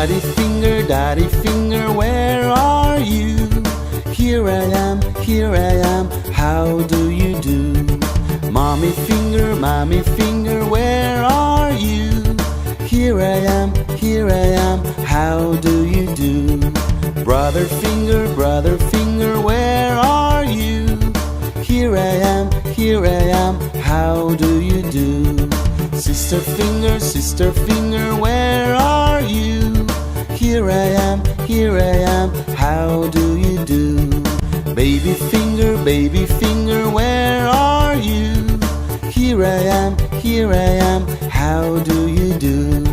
Daddy finger, where are you? Here I am, how do you do? Mommy finger, where are you? Here I am, how do you do? Brother finger, where are you? Here I am, how do you do? Sister finger, where are you? Here I am, how do you do? Baby finger, where are you? Here I am, how do you do?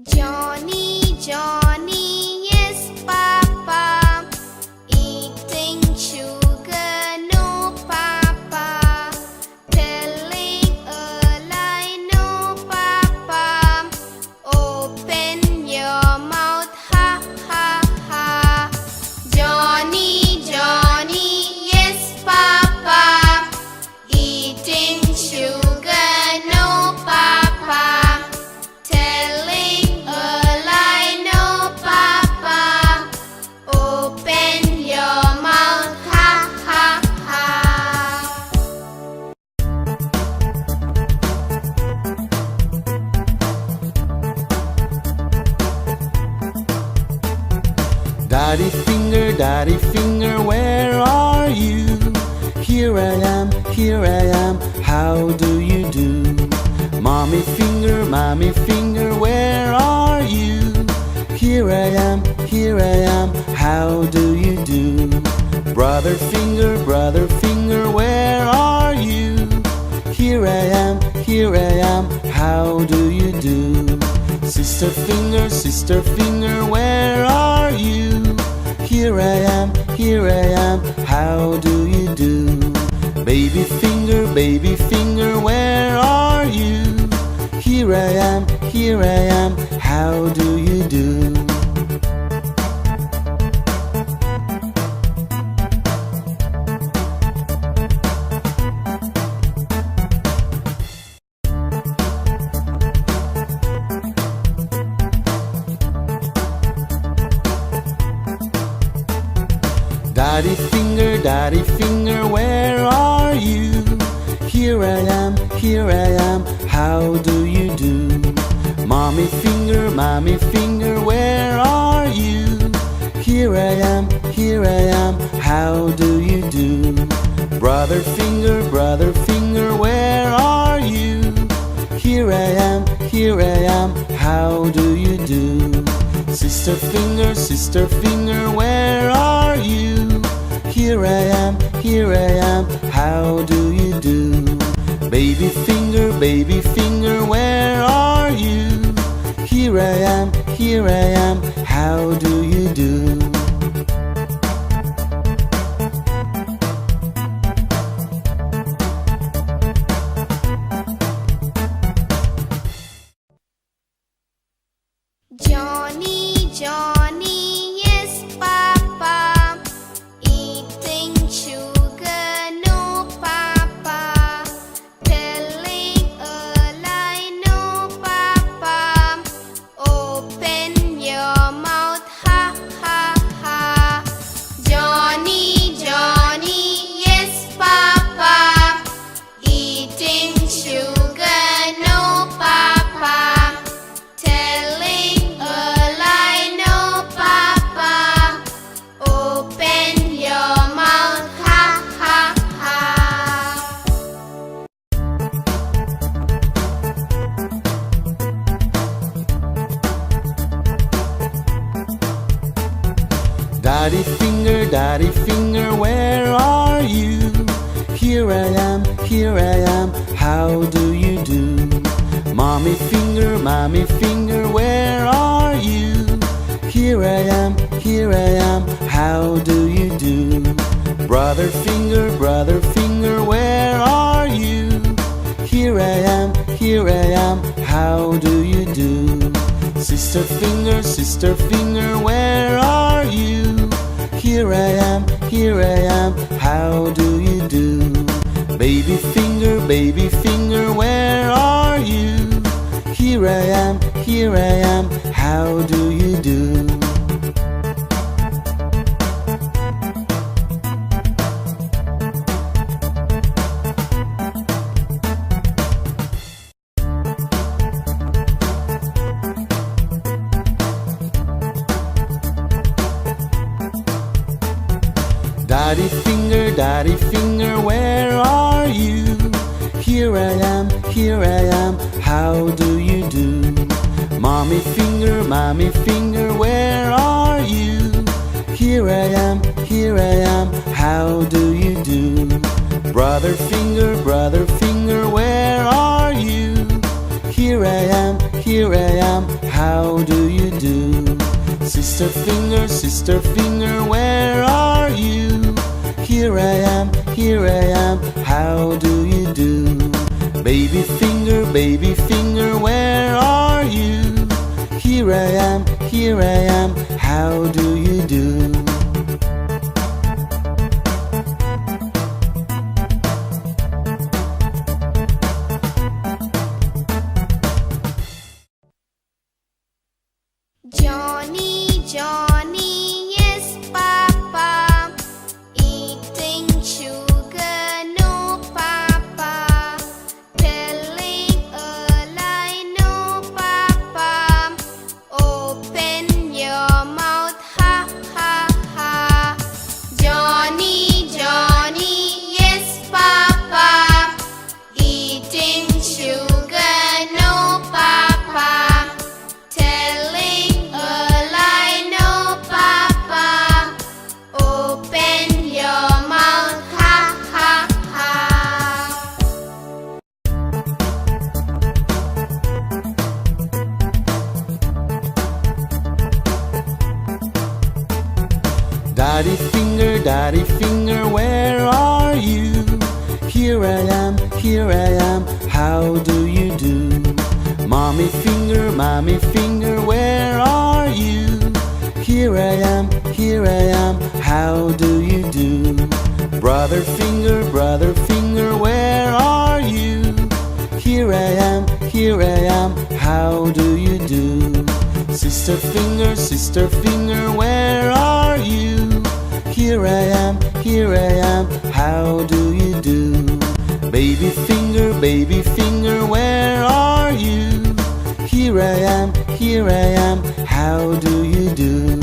Johnny, Johnny, yes, Papa, eating sugar, no, Papa, telling a lie, no, Papa, open your mouth, ha, ha, ha. Johnny, Johnny, yes, Papa, eating sugar, no, Papa, telling a lie, no, Papa, open your mouth, ha, ha, ha. Daddy finger, where are you? Here I am, how do you do? Mommy finger, where are you? Here I am, how do you do? Brother finger, where are you? Here I am, how do you do? Sister finger, where are you? Here I am, how do you do? Baby finger, where are you? Here I am, how do you do? Daddy finger, where are you? Here I am, how do you do? Mommy finger, where are you? Here I am, how do you do? Brother finger, where are you? Here I am, how do you do? Sister finger, where are you? Here I am, how do you do? Baby finger, where are you? Here I am, how do you do? Johnny, Johnny, yes, Papa, eating sugar, no, Papa, telling a lie, no, Papa, open your mouth, ha, ha, ha. Johnny, Johnny, yes, Papa, eating sugar, no, Papa, telling a lie, no, Papa, open your mouth, ha, ha, ha. Daddy finger, where are you? Here I am, how do you do? Mommy finger, where are you? Here I am, how do you do? Brother finger, where are you? Here I am, how do you do? Sister finger, where are you? here I am, here I am, how do you do? Baby finger, where are you? Here I am, how do you do? Daddy finger, where are you? Here I am, how do you do? Mommy finger, where are you? Here I am, how do you do? Brother finger, where are you? Here I am, how do you do? Sister finger, where are you? Here I am, how do you do? Baby finger, where are you? Here I am, how do you do? Johnny, yes, Papa. Eating sugar, no, Papa. Telling a lie, no, Papa. Open your mouth, ha, ha, ha. Johnny, yes, Papa. Eating sugar, no, Papa. Telling a lie, no, Papa. Open your mouth, ha, ha, ha. Daddy finger, where are you? Here I am, how do you do? Mommy finger, where are you? Here I am, how do you do? Brother finger, where are you? Here I am, how do you do? Sister finger, where are you? Here I am, how do you do? Baby finger, where are you? Here I am, how do you do?